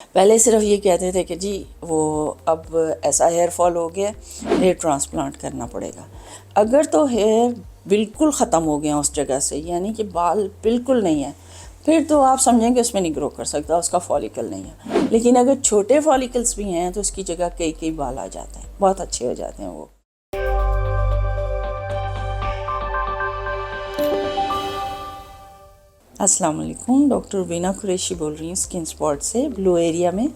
पहले सिर्फ ये कहते थे कि जी वो अब ऐसा हेयर फॉल हो गया, हेयर ट्रांसप्लांट करना पड़ेगा। अगर तो हेयर बिल्कुल ख़त्म हो गया उस जगह से, यानी कि बाल बिल्कुल नहीं है, फिर तो आप समझेंगे उसमें नहीं ग्रो कर सकता, उसका फॉलिकल नहीं है। लेकिन अगर छोटे फॉलिकल्स भी हैं तो उसकी जगह कई कई बाल आ जाते हैं, बहुत अच्छे हो जाते हैं वो। अस्सलाम वालेकुम, डॉक्टर वीना कुरैशी बोल रही हूँ स्किन स्पॉट से, ब्लू एरिया में,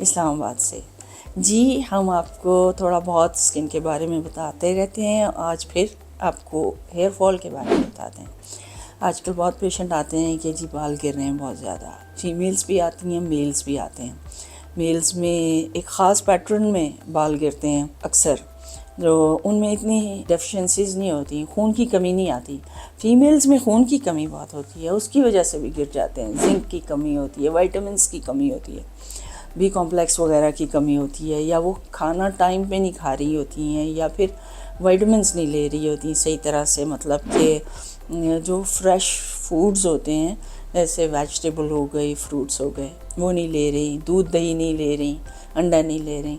इस्लामाबाद से। जी, हम आपको थोड़ा बहुत स्किन के बारे में बताते रहते हैं। आज फिर आपको हेयर फॉल के बारे में बताते हैं। आजकल बहुत पेशेंट आते हैं कि जी बाल गिर रहे हैं बहुत ज़्यादा। फीमेल्स भी आती हैं, मेल्स भी आते हैं। मेल्स में एक ख़ास पैटर्न में बाल गिरते हैं अक्सर, जो उनमें इतनी डेफिशिएंसीज नहीं होती, खून की कमी नहीं आती। फीमेल्स में खून की कमी बहुत होती है, उसकी वजह से भी गिर जाते हैं। जिंक की कमी होती है, विटामिन्स की कमी होती है, बी कॉम्प्लेक्स वगैरह की कमी होती है, या वो खाना टाइम पे नहीं खा रही होती हैं, या फिर विटामिन्स नहीं ले रही होती सही तरह से। मतलब कि जो फ्रेश फूड्स होते हैं, जैसे वेजिटेबल हो गई, फ्रूट्स हो गए, वो नहीं ले रही, दूध दही नहीं ले रही, अंडा नहीं ले रही,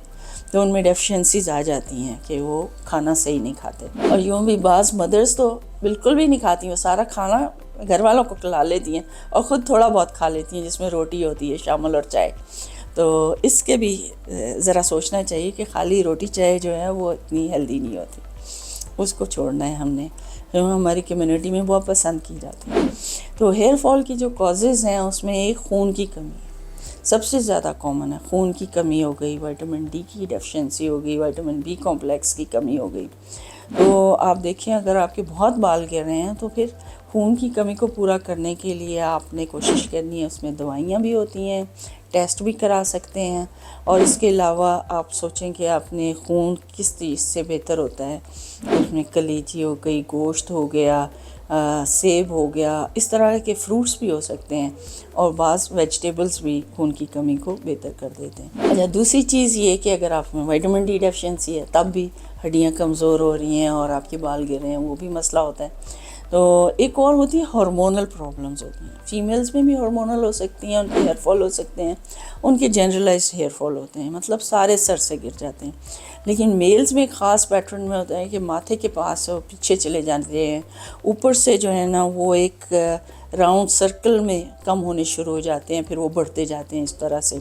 तो उनमें डेफिशिएंसीज आ जाती हैं कि वो खाना सही नहीं खाते। और यूँ भी बाज़ मदर्स तो बिल्कुल भी नहीं खाती, वो सारा खाना घर वालों को खिला लेती हैं और ख़ुद थोड़ा बहुत खा लेती हैं, जिसमें रोटी होती है शामिल और चाय। तो इसके भी ज़रा सोचना चाहिए कि खाली रोटी चाय जो है वो इतनी हेल्दी नहीं होती, उसको छोड़ना है हमने, जो हमारी कम्युनिटी में बहुत पसंद की जाती है। तो हेयर फॉल की जो कॉजेज़ हैं उसमें एक खून की कमी है, सबसे ज़्यादा कॉमन है। खून की कमी हो गई, विटामिन डी की डेफिशिएंसी हो गई, विटामिन बी कॉम्प्लेक्स की कमी हो गई। तो आप देखिए, अगर आपके बहुत बाल गिर रहे हैं तो फिर खून की कमी को पूरा करने के लिए आपने कोशिश करनी है। उसमें दवाइयाँ भी होती हैं, टेस्ट भी करा सकते हैं। और इसके अलावा आप सोचें कि आपने खून किस चीज़ से बेहतर होता है, उसमें कलीजी हो गई, गोश्त हो गया, सेब हो गया, इस तरह के फ्रूट्स भी हो सकते हैं। और बाज़ वेजिटेबल्स भी खून की कमी को बेहतर कर देते हैं। अच्छा, दूसरी चीज़ ये कि अगर आप में विटामिन डी डेफिशिएंसी है, तब भी हड्डियाँ कमज़ोर हो रही हैं और आपके बाल गिर रहे हैं, वो भी मसला होता है। तो एक और होती है हार्मोनल प्रॉब्लम्स होती हैं। फीमेल्स में भी हार्मोनल हो सकती हैं, उनके हेयर फॉल हो सकते हैं, उनके जनरलाइज्ड हेयर फॉल होते हैं, मतलब सारे सर से गिर जाते हैं। लेकिन मेल्स में ख़ास पैटर्न में होता है कि माथे के पास वो पीछे चले जाते हैं, ऊपर से जो है ना वो एक राउंड सर्कल में कम होने शुरू हो जाते हैं, फिर वो बढ़ते जाते हैं इस तरह से।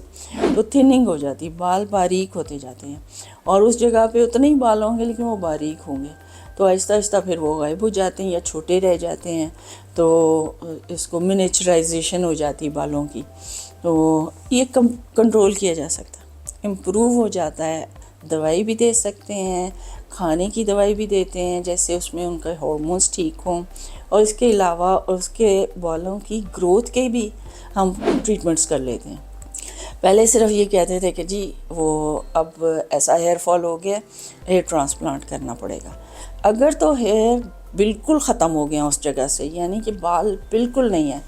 तो थिनिंग हो जाती है, बाल बारीक होते जाते हैं, और उस जगह पे उतने ही बाल होंगे लेकिन वो बारीक होंगे। तो आहिस्ता आहिस्ता फिर वो गायब हो जाते हैं या छोटे रह जाते हैं। तो इसको मिनिएचराइजेशन हो जाती है बालों की। तो ये कंट्रोल किया जा सकता है, इम्प्रूव हो जाता है। दवाई भी दे सकते हैं, खाने की दवाई भी देते हैं, जैसे उसमें उनके हार्मोन्स ठीक हों। और इसके अलावा उसके बालों की ग्रोथ के भी हम ट्रीटमेंट्स कर लेते हैं। पहले सिर्फ ये कहते थे कि जी वो अब ऐसा हेयर फॉल हो गया, हेयर ट्रांसप्लांट करना पड़ेगा। अगर तो हेयर बिल्कुल ख़त्म हो गया उस जगह से, यानी कि बाल बिल्कुल नहीं है,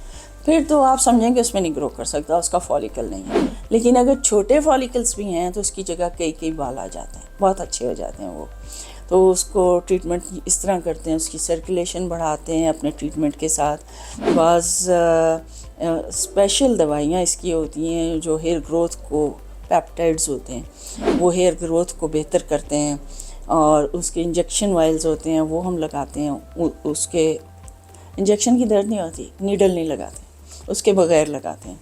फिर तो आप समझेंगे उसमें नहीं ग्रो कर सकता, उसका फॉलिकल नहीं है। लेकिन अगर छोटे फॉलिकल्स भी हैं तो उसकी जगह कई कई बाल आ जाते हैं, बहुत अच्छे हो जाते हैं वो। तो उसको ट्रीटमेंट इस तरह करते हैं, उसकी सर्कुलेशन बढ़ाते हैं अपने ट्रीटमेंट के साथ। बाज़ स्पेशल दवाइयाँ इसकी होती हैं जो हेयर ग्रोथ को, पेप्टाइड्स होते हैं, वो हेयर ग्रोथ को बेहतर करते हैं। और उसके इंजेक्शन वाइल्स होते हैं, वो हम लगाते हैं। उसके इंजेक्शन की दर्द नहीं होती, नीडल नहीं लगाते, उसके बगैर लगाते हैं।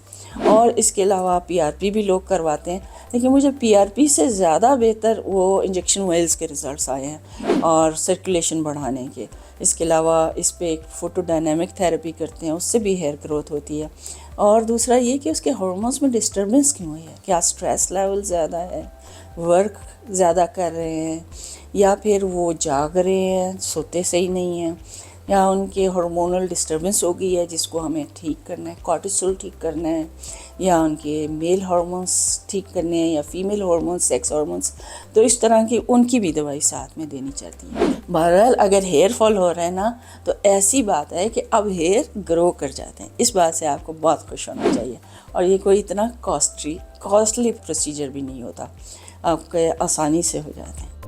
और इसके अलावा पीआरपी भी लोग करवाते हैं, लेकिन मुझे पीआरपी से ज़्यादा बेहतर वो इंजेक्शन वाइल्स के रिज़ल्ट्स आए हैं और सर्कुलेशन बढ़ाने के। इसके अलावा इस पे एक फोटोडायनेमिक थेरेपी करते हैं, उससे भी हेयर ग्रोथ होती है। और दूसरा ये कि उसके हार्मोन्स में डिस्टर्बेंस क्यों है, क्या स्ट्रेस लेवल ज़्यादा है, वर्क ज़्यादा कर रहे हैं, या फिर वो जाग रहे हैं, सोते सही नहीं हैं, या उनके हार्मोनल डिस्टर्बेंस हो गई है जिसको हमें ठीक करना है, कॉर्टिसोल ठीक करना है, या उनके मेल हार्मोन्स ठीक करने हैं, या फीमेल हार्मोन्स, सेक्स हार्मोन्स। तो इस तरह की उनकी भी दवाई साथ में देनी चाहती है। बहरहाल अगर हेयर फॉल हो रहा है ना, तो ऐसी बात है कि अब हेयर ग्रो कर जाते हैं। इस बात से आपको बहुत खुश होना चाहिए। और ये कोई इतना कॉस्टली प्रोसीजर भी नहीं होता, आपके आसानी से हो जाते हैं।